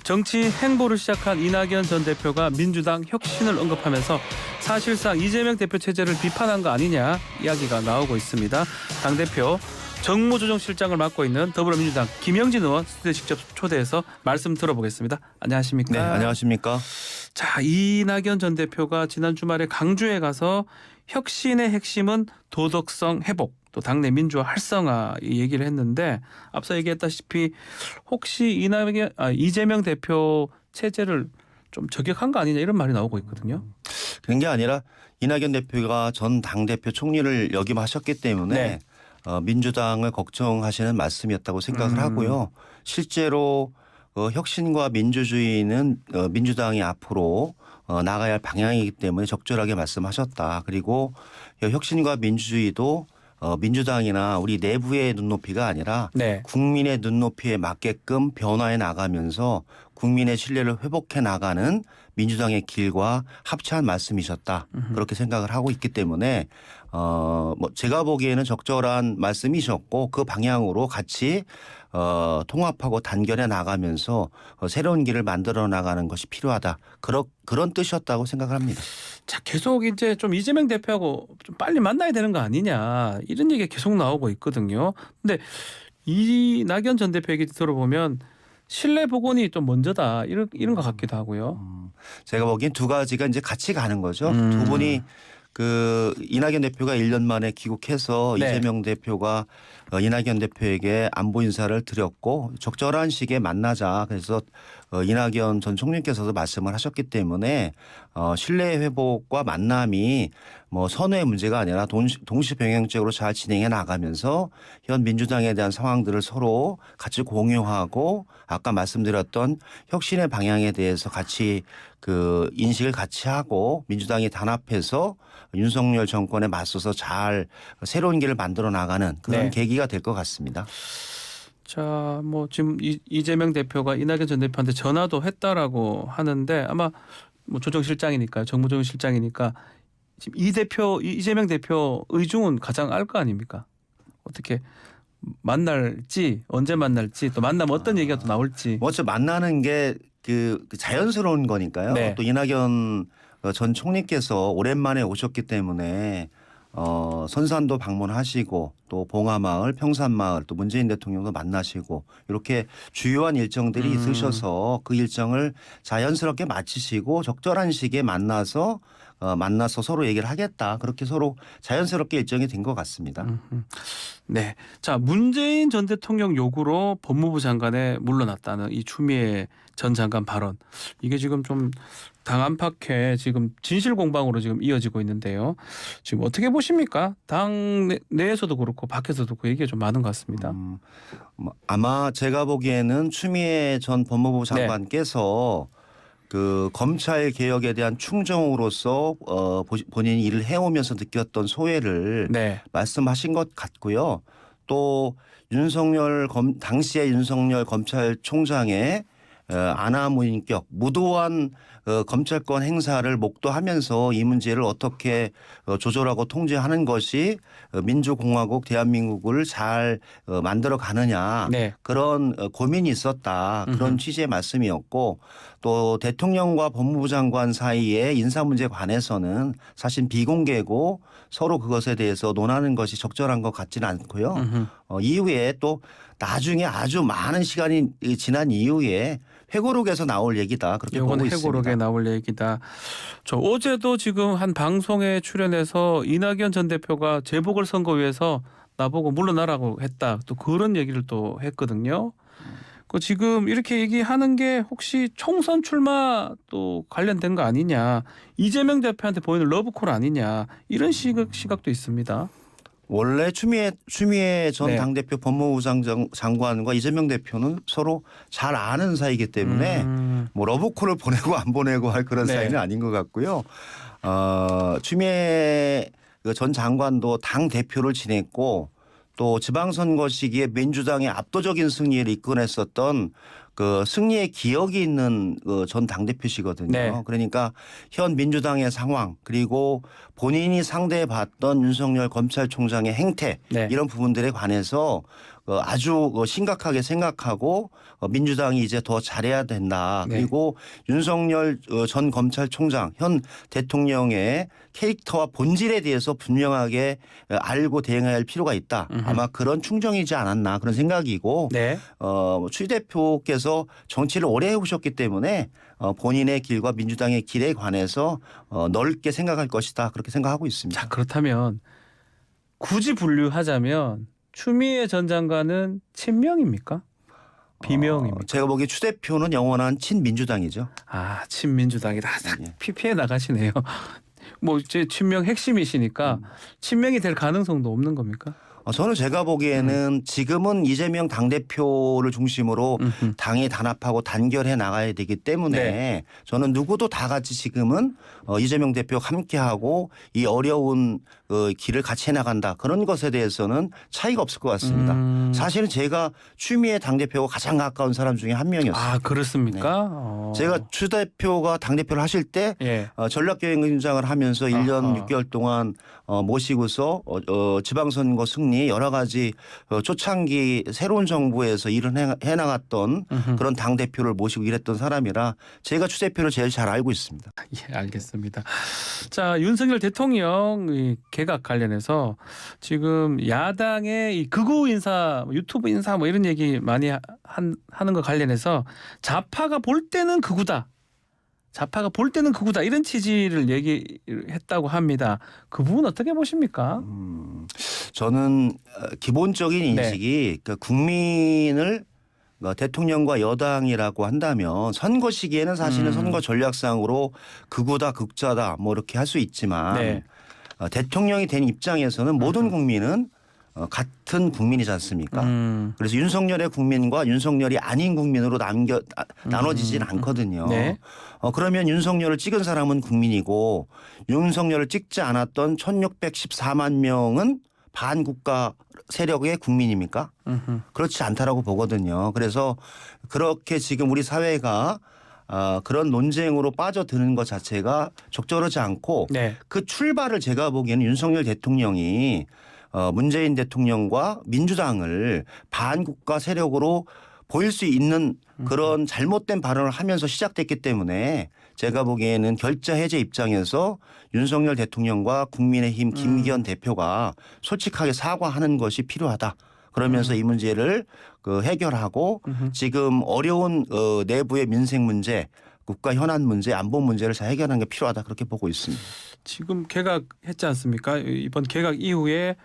정치 행보를 시작한 이낙연 전 대표가 민주당 혁신을 언급하면서 사실상 이재명 대표 체제를 비판한 거 아니냐 이야기가 나오고 있습니다. 당대표 정무조정실장을 맡고 있는 더불어민주당 김영진 의원 스튜디오에 직접 초대해서 말씀 들어보겠습니다. 안녕하십니까? 네, 안녕하십니까? 자, 이낙연 전 대표가 지난 주말에 강주에 가서 혁신의 핵심은 도덕성 회복, 또 당내 민주화 활성화 이 얘기를 했는데 앞서 얘기했다시피 혹시 이재명 대표 체제를 좀 저격한 거 아니냐 이런 말이 나오고 있거든요. 그런 게 아니라 이낙연 대표가 전 당대표 총리를 역임하셨기 때문에 네. 민주당을 걱정하시는 말씀이었다고 생각을 하고요. 실제로 혁신과 민주주의는 민주당이 앞으로 나가야 할 방향이기 때문에 적절하게 말씀하셨다. 그리고 혁신과 민주주의도 민주당이나 우리 내부의 눈높이가 아니라 네. 국민의 눈높이에 맞게끔 변화해 나가면서 국민의 신뢰를 회복해 나가는 민주당의 길과 합치한 말씀이셨다. 그렇게 생각을 하고 있기 때문에 뭐 제가 보기에는 적절한 말씀이셨고 그 방향으로 같이 통합하고 단결해 나가면서 새로운 길을 만들어 나가는 것이 필요하다. 그런 뜻이었다고 생각을 합니다. 자, 계속 이제 좀 이재명 대표하고 좀 빨리 만나야 되는 거 아니냐 이런 얘기가 계속 나오고 있거든요. 근데 이낙연 전 대표 얘기 들어보면 신뢰 복원이 좀 먼저다 이런 것 같기도 하고요. 제가 보기엔 두 가지가 이제 같이 가는 거죠. 두 분이 이낙연 대표가 1년 만에 귀국해서 네. 이재명 대표가 이낙연 대표에게 안보 인사를 드렸고 적절한 시기에 만나자. 그래서 이낙연 전 총리께서도 말씀을 하셨기 때문에 신뢰 회복과 만남이 뭐 선의의 문제가 아니라 동시병행적으로 잘 진행해 나가면서 현 민주당에 대한 상황들을 서로 같이 공유하고 아까 말씀드렸던 혁신의 방향에 대해서 같이 인식을 같이 하고 민주당이 단합해서 윤석열 정권에 맞서서 잘 새로운 길을 만들어 나가는 그런 네. 계기가 될 것 같습니다. 자, 뭐 지금 이재명 대표가 이낙연 전 대표한테 전화도 했다라고 하는데 아마 뭐 조정실장이니까 정무조정실장이니까 지금 이재명 대표 의중은 가장 알 거 아닙니까? 어떻게 만날지 언제 만날지 또 만나면 어떤 얘기가 또 나올지. 먼저 만나는 게 자연스러운 거니까요. 네. 또 이낙연 전 총리께서 오랜만에 오셨기 때문에 선산도 방문하시고 또 봉하마을, 평산마을 또 문재인 대통령도 만나시고 이렇게 주요한 일정들이 있으셔서 그 일정을 자연스럽게 마치시고 적절한 시기에 만나서 서로 얘기를 하겠다. 그렇게 서로 자연스럽게 일정이 된 것 같습니다. 네. 자, 문재인 전 대통령 요구로 법무부 장관에 물러났다는 이 추미애 전 장관 발언. 이게 지금 좀 당 안팎에 지금 진실 공방으로 지금 이어지고 있는데요. 지금 어떻게 보십니까? 당 내에서도 그렇고 밖에서도 그 얘기가 좀 많은 것 같습니다. 아마 제가 보기에는 추미애 전 법무부 장관께서 검찰 개혁에 대한 충정으로서 본인이 일을 해오면서 느꼈던 소외를 네. 말씀하신 것 같고요. 또 당시의 윤석열 검찰총장의 아나무인격 무도한 검찰권 행사를 목도하면서 이 문제를 어떻게 조절하고 통제하는 것이 민주공화국 대한민국을 잘 만들어 가느냐. 네. 그런 고민이 있었다. 그런 취지의 말씀이었고 또 대통령과 법무부 장관 사이의 인사 문제에 관해서는 사실 비공개고 서로 그것에 대해서 논하는 것이 적절한 것 같지는 않고요. 이후에 또 나중에 아주 많은 시간이 지난 이후에 회고록에서 나올 얘기다. 그렇게 보고 있습니다. 회고록에 나올 얘기다. 저 어제도 지금 한 방송에 출연해서 이낙연 전 대표가 재보궐선거위에서 나보고 물러나라고 했다. 또 그런 얘기를 또 했거든요. 지금 이렇게 얘기하는 게 혹시 총선 출마 또 관련된 거 아니냐. 이재명 대표한테 보이는 러브콜 아니냐. 이런 시각도 있습니다. 원래 추미애 전 네. 당대표 법무부 장관과 이재명 대표는 서로 잘 아는 사이이기 때문에 뭐 러브콜을 보내고 안 보내고 할 그런 네. 사이는 아닌 것 같고요. 추미애 전 장관도 당 대표를 지냈고 또 지방선거 시기에 민주당의 압도적인 승리를 이끌어냈었던 승리의 기억이 있는 전 당대표시거든요. 네. 그러니까 현 민주당의 상황 그리고 본인이 상대해봤던 윤석열 검찰총장의 행태 네. 이런 부분들에 관해서 아주 심각하게 생각하고 민주당이 이제 더 잘해야 된다. 네. 그리고 윤석열 전 검찰총장 현 대통령의 캐릭터와 본질에 대해서 분명하게 알고 대응해야 할 필요가 있다. 아마 그런 충정이지 않았나 그런 생각이고 네. 추 대표께서 정치를 오래 해오셨기 때문에 본인의 길과 민주당의 길에 관해서 넓게 생각할 것이다. 그렇게 생각하고 있습니다. 자, 그렇다면 굳이 분류하자면 추미애 전 장관은 친명입니까? 비명입니까? 제가 보기에 추 대표는 영원한 친민주당이죠. 아, 친민주당이다. 싹 예. 피해 나가시네요. 뭐 이제 친명 핵심이시니까 친명이 될 가능성도 없는 겁니까? 저는 제가 보기에는 지금은 이재명 당대표를 중심으로 당이 단합하고 단결해 나가야 되기 때문에 네. 저는 누구도 다 같이 지금은 이재명 대표와 함께하고 이 어려운 길을 같이 해나간다. 그런 것에 대해서는 차이가 없을 것 같습니다. 사실은 제가 추미애 당대표가 가장 가까운 사람 중에 한 명이었어요. 아, 그렇습니까? 네. 제가 추 대표가 당대표를 하실 때 예. 전략여행팀장을 하면서 1년 아하. 6개월 동안 모시고서 지방선거 승리 여러 가지 초창기 새로운 정부에서 일을 해나갔던 그런 당대표를 모시고 일했던 사람이라 제가 추 대표를 제일 잘 알고 있습니다. 예, 알겠습니다. 자, 윤석열 대통령 이 개각 관련해서 지금 야당의 이 극우 인사, 유튜브 인사 뭐 이런 얘기 많이 하는 거 관련해서 좌파가 볼 때는 극우다. 좌파가 볼 때는 극우다. 이런 취지를 얘기했다고 합니다. 그 부분 어떻게 보십니까? 저는 기본적인 네. 인식이 그러니까 국민을 대통령과 여당이라고 한다면 선거 시기에는 사실은 선거 전략상으로 극우다 극자다 뭐 이렇게 할 수 있지만 네. 대통령이 된 입장에서는 모든 국민은 같은 국민이지 않습니까? 그래서 윤석열의 국민과 윤석열이 아닌 국민으로 나눠지진 않거든요. 네. 그러면 윤석열을 찍은 사람은 국민이고 윤석열을 찍지 않았던 1614만 명은 반국가 세력의 국민입니까? 그렇지 않다라고 보거든요. 그래서 그렇게 지금 우리 사회가 그런 논쟁으로 빠져드는 것 자체가 적절하지 않고 네. 그 출발을 제가 보기에는 윤석열 대통령이 문재인 대통령과 민주당을 반국가 세력으로 보일 수 있는 그런 잘못된 발언을 하면서 시작됐기 때문에 제가 보기에는 결자 해제 입장에서 윤석열 대통령과 국민의힘 김기현 대표가 솔직하게 사과하는 것이 필요하다. 그러면서 이 문제를 해결하고 지금 어려운 내부의 민생 문제, 국가 현안 문제, 안보 문제를 잘 해결하는 게 필요하다. 그렇게 보고 있습니다. 지금 개각했지 않습니까? 이번 개각 이후에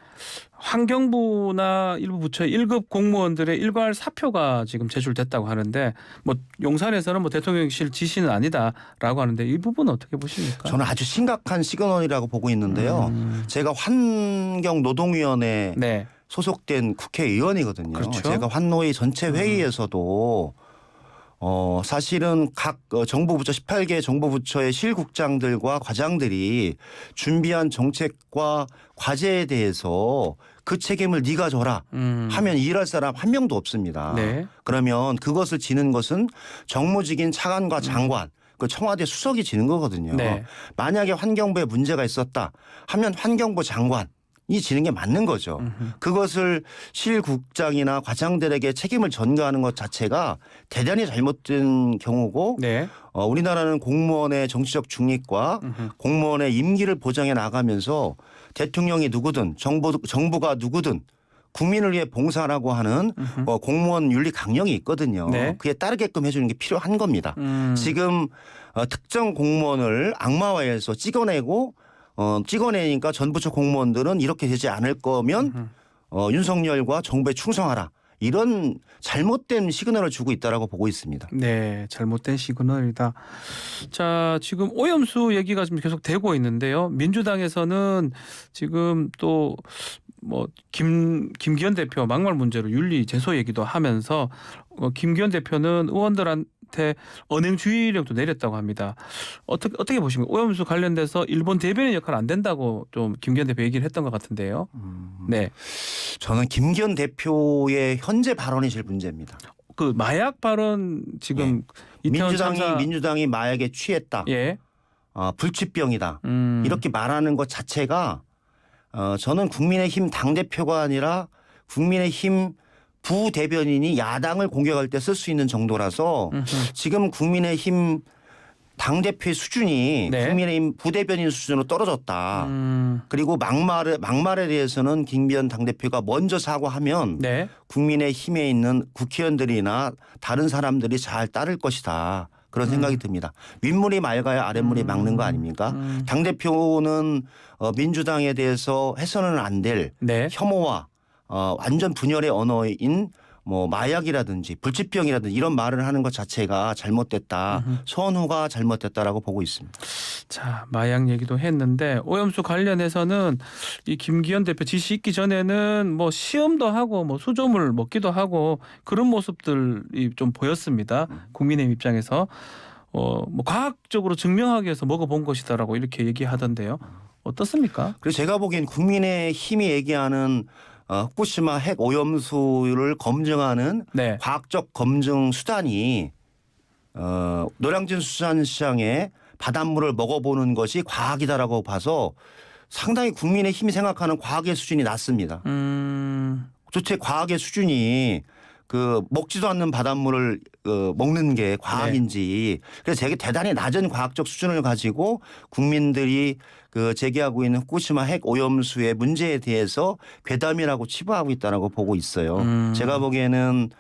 환경부나 일부 부처의 1급 공무원들의 일괄 사표가 지금 제출됐다고 하는데 뭐 용산에서는 뭐 대통령실 지시는 아니다라고 하는데 이 부분은 어떻게 보십니까? 저는 아주 심각한 시그널이라고 보고 있는데요. 제가 환경노동위원회 네. 소속된 국회의원이거든요. 그렇죠. 제가 환노위 전체 회의에서도 사실은 각 정부 부처 18개 정부 부처의 실국장들과 과장들이 준비한 정책과 과제에 대해서 그 책임을 네가 져라 하면 일할 사람 한 명도 없습니다. 네. 그러면 그것을 지는 것은 정무직인 차관과 장관 그 청와대 수석이 지는 거거든요. 네. 만약에 환경부에 문제가 있었다 하면 환경부 장관 이 지는 게 맞는 거죠. 그것을 실국장이나 과장들에게 책임을 전가하는 것 자체가 대단히 잘못된 경우고 네. 우리나라는 공무원의 정치적 중립과 공무원의 임기를 보장해 나가면서 대통령이 누구든 정부가 누구든 국민을 위해 봉사라고 하는 공무원 윤리 강령이 있거든요. 네. 그에 따르게끔 해주는 게 필요한 겁니다. 지금 특정 공무원을 악마화해서 찍어내니까 전 부처 공무원들은 이렇게 되지 않을 거면 윤석열과 정부에 충성하라. 이런 잘못된 시그널을 주고 있다라고 보고 있습니다. 네, 잘못된 시그널이다. 자, 지금 오염수 얘기가 지금 계속 되고 있는데요. 민주당에서는 지금 또 뭐 김기현 대표 막말 문제로 윤리 제소 얘기도 하면서 김기현 대표는 의원들한테 언행 주의력도 내렸다고 합니다. 어떻게 보십니까? 오염수 관련돼서 일본 대변인 역할 안 된다고 좀 김기현 대표 얘기를 했던 것 같은데요. 네. 저는 김기현 대표의 현재 발언이 제일 문제입니다. 그 마약 발언 지금 이태원 참사 민주당이 마약에 취했다. 예. 불치병이다. 이렇게 말하는 것 자체가 저는 국민의힘 당대표가 아니라 국민의힘 부대변인이 야당을 공격할 때 쓸 수 있는 정도라서 지금 국민의힘 당대표의 수준이 네. 국민의힘 부대변인 수준으로 떨어졌다. 그리고 막말에 대해서는 김기현 당대표가 먼저 사과하면 네. 국민의힘에 있는 국회의원들이나 다른 사람들이 잘 따를 것이다. 그런 생각이 듭니다. 윗물이 맑아야 아랫물이 막는 거 아닙니까? 당대표는 민주당에 대해서 해서는 안 될 네. 혐오와 완전 분열의 언어인 뭐 마약이라든지 불치병이라든지 이런 말을 하는 것 자체가 잘못됐다. 선후가 잘못됐다라고 보고 있습니다. 자, 마약 얘기도 했는데 오염수 관련해서는 이 김기현 대표 지시 있기 전에는 뭐 시험도 하고 뭐 수조물 먹기도 하고 그런 모습들이 좀 보였습니다. 국민의힘 입장에서 뭐 과학적으로 증명하기 위해서 먹어본 것이다라고 이렇게 얘기하던데요. 어떻습니까? 그래서 제가 보기엔 국민의힘이 얘기하는 후쿠시마 핵 오염수를 검증하는 네. 과학적 검증 수단이 노량진 수산시장의 바닷물을 먹어보는 것이 과학이다라고 봐서 상당히 국민의힘이 생각하는 과학의 수준이 낮습니다. 도대체 과학의 수준이 그 먹지도 않는 바닷물을 먹는 게 과학인지 그래서 되게 대단히 낮은 과학적 수준을 가지고 국민들이 그 제기하고 있는 후쿠시마 핵 오염수의 문제에 대해서 괴담이라고 치부하고 있다라고 보고 있어요. 제가 보기에는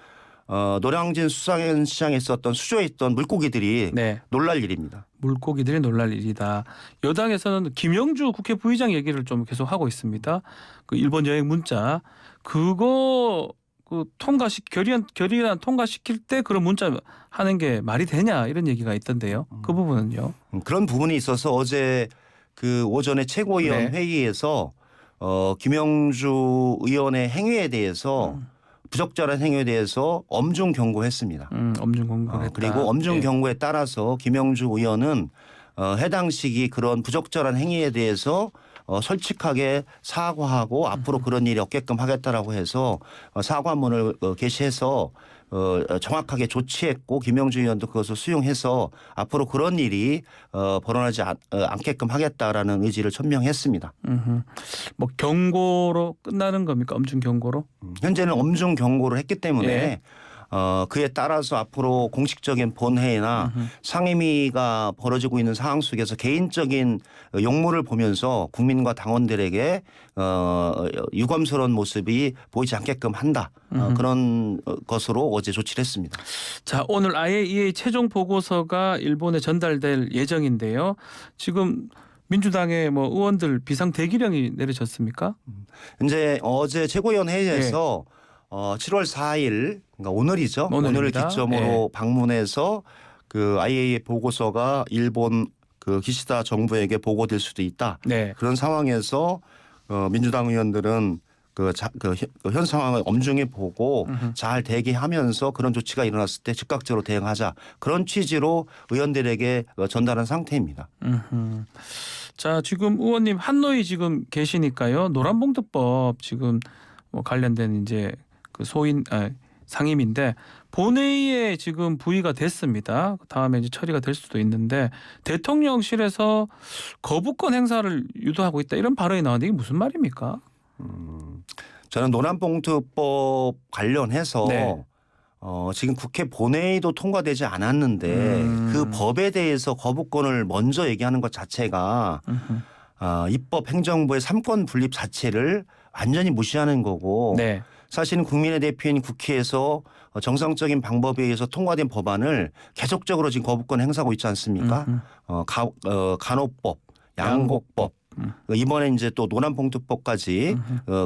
노량진 수산시장에 있었던 수조에 있던 물고기들이 네. 놀랄 일입니다. 물고기들이 놀랄 일이다. 여당에서는 김영주 국회 부의장 얘기를 좀 계속 하고 있습니다. 그 일본 여행 문자 그거 그 결의안 통과시킬 때 그런 문자 하는 게 말이 되냐 이런 얘기가 있던데요. 그 부분은요. 그런 부분이 있어서 어제 그 오전에 최고위원 네. 회의에서 김영주 의원의 행위에 대해서 부적절한 행위에 대해서 엄중 경고했습니다. 엄중 공격했다. 그리고 엄중 경고에 따라서 김영주 의원은 해당 시기 그런 부적절한 행위에 대해서 솔직하게 사과하고 앞으로 그런 일이 없게끔 하겠다라고 해서 사과문을 게시해서 정확하게 조치했고 김영주 의원도 그것을 수용해서 앞으로 그런 일이 벌어나지 않게끔 하겠다라는 의지를 천명했습니다. 뭐 경고로 끝나는 겁니까? 엄중 경고로? 현재는 엄중 경고를 했기 때문에 예. 그에 따라서 앞으로 공식적인 본회의나 상임위가 벌어지고 있는 상황 속에서 개인적인 용무를 보면서 국민과 당원들에게 유감스러운 모습이 보이지 않게끔 한다. 그런 것으로 어제 조치를 했습니다. 자, 오늘 IAEA 최종 보고서가 일본에 전달될 예정인데요. 지금 민주당의 뭐 의원들 비상 대기령이 내려졌습니까? 이제 어제 최고위원 회의에서 7월 4일 그러니까 오늘이죠. 오늘을 오늘입니다. 기점으로 방문해서 그 IAEA 보고서가 일본 그 기시다 정부에게 보고될 수도 있다. 네. 그런 상황에서 민주당 의원들은 현 상황을 엄중히 보고 잘 대기하면서 그런 조치가 일어났을 때 즉각적으로 대응하자. 그런 취지로 의원들에게 전달한 상태입니다. 자, 지금 의원님 한노이 지금 계시니까요. 노란봉투법 지금 뭐 관련된 이제 그 상임인데 본회의에 지금 부의가 됐습니다. 다음에 이제 처리가 될 수도 있는데 대통령실에서 거부권 행사를 유도하고 있다 이런 발언이 나왔는데 이게 무슨 말입니까? 저는 노란봉투법 관련해서 네. 지금 국회 본회의도 통과되지 않았는데 그 법에 대해서 거부권을 먼저 얘기하는 것 자체가 입법 행정부의 삼권 분립 자체를 완전히 무시하는 거고 네. 사실은 국민의 대표인 국회에서 정상적인 방법에 의해서 통과된 법안을 계속적으로 지금 거부권 행사하고 있지 않습니까? 간호법, 양곡법 이번에 이제 또 노란봉투법까지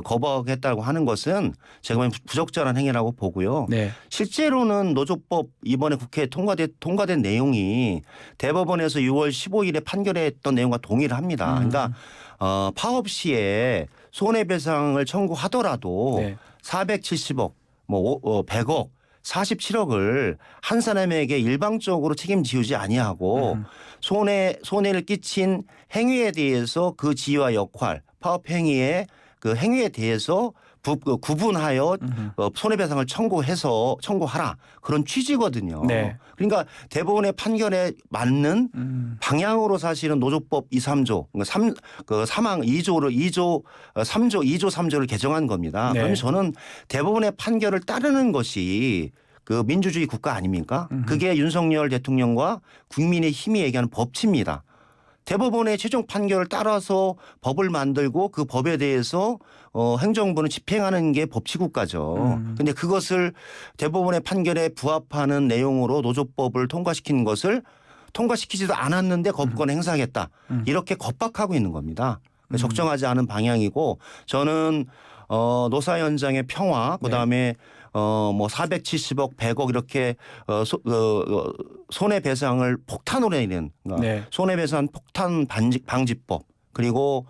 거부하겠다고 하는 것은 제가 보기엔 부적절한 행위라고 보고요. 네. 실제로는 노조법 이번에 국회에 통과된 내용이 대법원에서 6월 15일에 판결했던 내용과 동의를 합니다. 그러니까 파업 시에 손해배상을 청구하더라도 네. 470억, 뭐 100억, 47억을 한 사람에게 일방적으로 책임지우지 아니하고 손해를 끼친 행위에 대해서 그 지위와 역할, 파업 행위의 그 행위에 대해서 구분하여 손해배상을 청구하라 그런 취지거든요. 네. 그러니까 대법원의 판결에 맞는 방향으로 사실은 노조법 2, 3조 사망 3조 3조를 개정한 겁니다. 네. 그러면 저는 대법원의 판결을 따르는 것이 그 민주주의 국가 아닙니까? 그게 윤석열 대통령과 국민의 힘이 얘기하는 법치입니다. 대법원의 최종 판결을 따라서 법을 만들고 그 법에 대해서 행정부는 집행하는 게 법치국가죠. 그런데 그것을 대법원의 판결에 부합하는 내용으로 노조법을 통과시킨 것을 통과시키지도 않았는데 거부권 행사하겠다. 이렇게 겁박하고 있는 겁니다. 적정하지 않은 방향이고 저는 노사 현장의 평화 그다음에 뭐 470억, 100억 이렇게 손해배상을 폭탄으로 내는 네. 손해배상 폭탄 방지법 그리고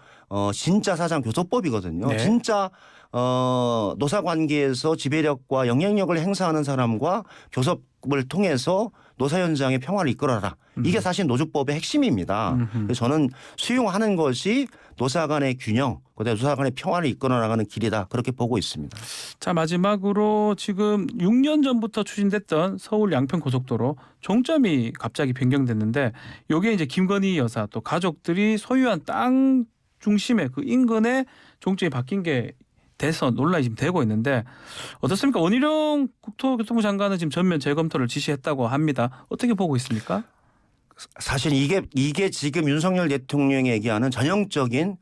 진짜 사장 교섭법이거든요. 네. 진짜 노사 관계에서 지배력과 영향력을 행사하는 사람과 교섭을 통해서 노사 현장의 평화를 이끌어라. 이게 사실 노조법의 핵심입니다. 그래서 저는 수용하는 것이 노사 간의 균형, 그다음에 노사 간의 평화를 이끌어 나가는 길이다. 그렇게 보고 있습니다. 자, 마지막으로 지금 6년 전부터 추진됐던 서울 양평 고속도로 종점이 갑자기 변경됐는데 요게 이제 김건희 여사 또 가족들이 소유한 땅 중심에 그 인근에 종점이 바뀐 게 돼서 논란이 지금 되고 있는데 어떻습니까? 원희룡 국토교통부 장관은 지금 전면 재검토를 지시했다고 합니다. 어떻게 보고 있습니까? 사실 이게 지금 윤석열 대통령이 얘기하는 전형적인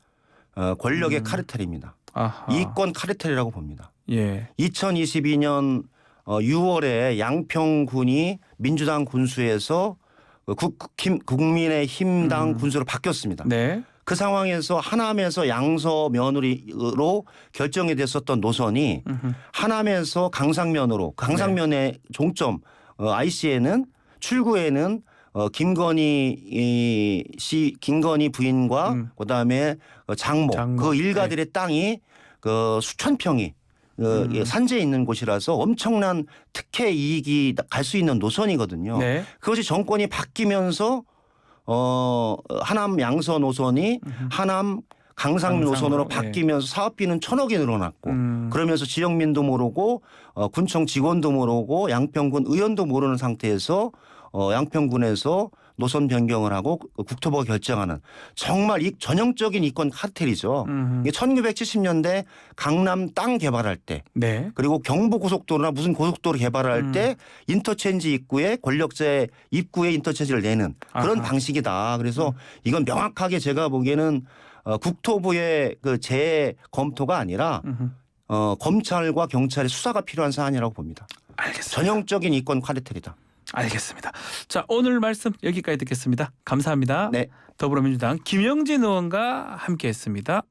권력의 카르텔입니다. 아하. 이권 카르텔이라고 봅니다. 예. 2022년 6월에 양평군이 민주당 군수에서 국민의힘당 군수로 바뀌었습니다. 네. 그 상황에서 하남에서 양서 며느리로 결정이 됐었던 노선이 하남에서 강상면으로 강상면의 종점 IC에는 출구에는 김건희 부인과 그다음에 장모 그 일가들의 땅이 그 수천 평이 산재에 있는 곳이라서 엄청난 특혜 이익이 갈 수 있는 노선이거든요. 네. 그것이 정권이 바뀌면서 하남 양서 노선이 하남 강상 노선으로 바뀌면서 사업비는 1,000억이 늘어났고 그러면서 지역민도 모르고 군청 직원도 모르고 양평군 의원도 모르는 상태에서 양평군에서 노선 변경을 하고 국토부가 결정하는 정말 전형적인 이권 카르텔이죠. 이게 1970년대 강남 땅 개발할 때 네. 그리고 경부고속도로나 무슨 고속도로 개발할 때 인터체인지 입구에 권력자의 입구에 인터체인지를 내는 그런 아하. 방식이다. 그래서 이건 명확하게 제가 보기에는 국토부의 그 재검토가 아니라 검찰과 경찰의 수사가 필요한 사안이라고 봅니다. 알겠습니다. 전형적인 이권 카르텔이다. 알겠습니다. 자, 오늘 말씀 여기까지 듣겠습니다. 감사합니다. 네. 더불어민주당 김영진 의원과 함께했습니다.